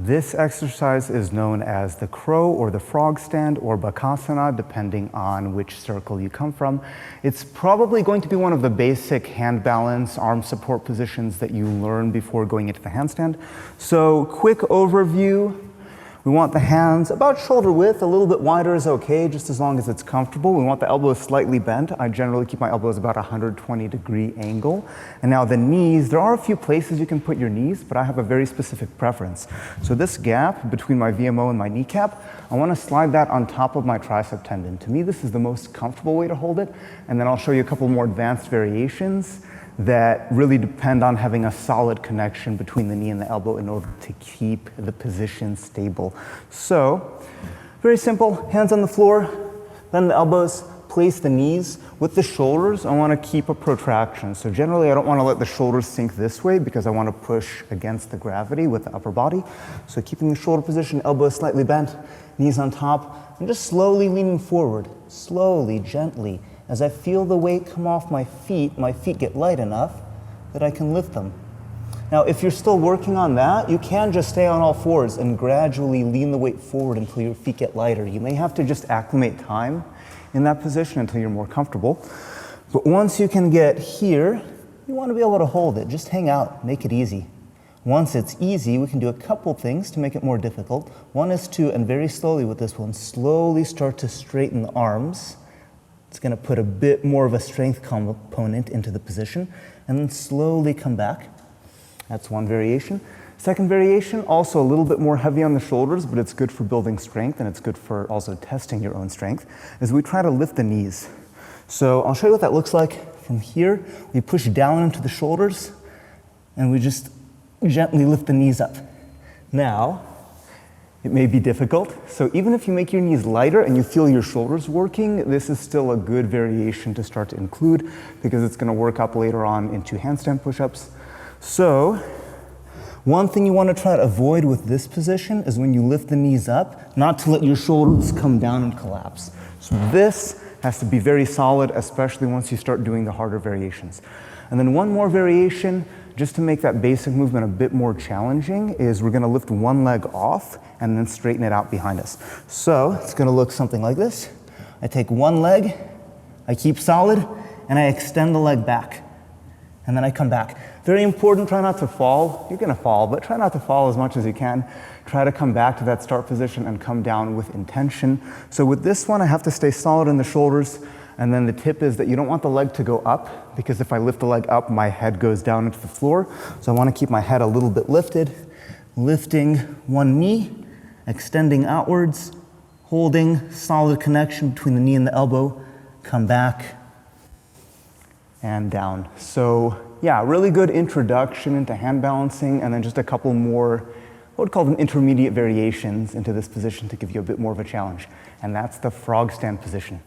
This exercise is known as the crow or the frog stand or Bakasana, depending on which circle you come from. It's probably going to be one of the basic hand balance, arm support positions that you learn before going into the handstand. So, quick overview. We want the hands about shoulder width, a little bit wider is okay, just as long as it's comfortable. We want the elbows slightly bent. I generally keep my elbows about a 120-degree angle. And now the knees, there are a few places you can put your knees, but I have a very specific preference. So this gap between my Vimeo and my kneecap, I want to slide that on top of my tricep tendon. To me, this is the most comfortable way to hold it. And then I'll show you a couple more advanced variations that really depend on having a solid connection between the knee and the elbow in order to keep the position stable. So, very simple, hands on the floor, then the elbows, place the knees. With the shoulders, I want to keep a protraction. So generally, I don't want to let the shoulders sink this way because I want to push against the gravity with the upper body. So keeping the shoulder position, elbows slightly bent, knees on top, and just slowly leaning forward, slowly, gently. As I feel the weight come off my feet get light enough that I can lift them. Now, if you're still working on that, you can just stay on all fours and gradually lean the weight forward until your feet get lighter. You may have to just acclimate time in that position until you're more comfortable. But once you can get here, you want to be able to hold it. Just hang out, make it easy. Once it's easy, we can do a couple things to make it more difficult. One is to, and very slowly with this one, slowly start to straighten the arms. It's going to put a bit more of a strength component into the position, and then slowly come back. That's one variation. Second variation, also a little bit more heavy on the shoulders, but it's good for building strength, and it's good for also testing your own strength, is we try to lift the knees. So I'll show you what that looks like. From here, we push down into the shoulders, and we just gently lift the knees up. Now, it may be difficult, so even if you make your knees lighter and you feel your shoulders working, this is still a good variation to start to include because it's going to work up later on into handstand push-ups. So, one thing you want to try to avoid with this position is when you lift the knees up, not to let your shoulders come down and collapse. So this has to be very solid, especially once you start doing the harder variations. And then one more variation, just to make that basic movement a bit more challenging, is we're going to lift one leg off and then straighten it out behind us. So it's going to look something like this. I take one leg, I keep solid, and I extend the leg back. And then I come back. Very important, try not to fall. You're going to fall, but try not to fall as much as you can. Try to come back to that start position and come down with intention. So with this one, I have to stay solid in the shoulders. And then the tip is that you don't want the leg to go up, because if I lift the leg up, my head goes down into the floor. So I want to keep my head a little bit lifted, lifting one knee, extending outwards, holding solid connection between the knee and the elbow, come back, and down. So yeah, really good introduction into hand balancing, and then just a couple more, I would call them intermediate variations into this position to give you a bit more of a challenge. And that's the frog stand position.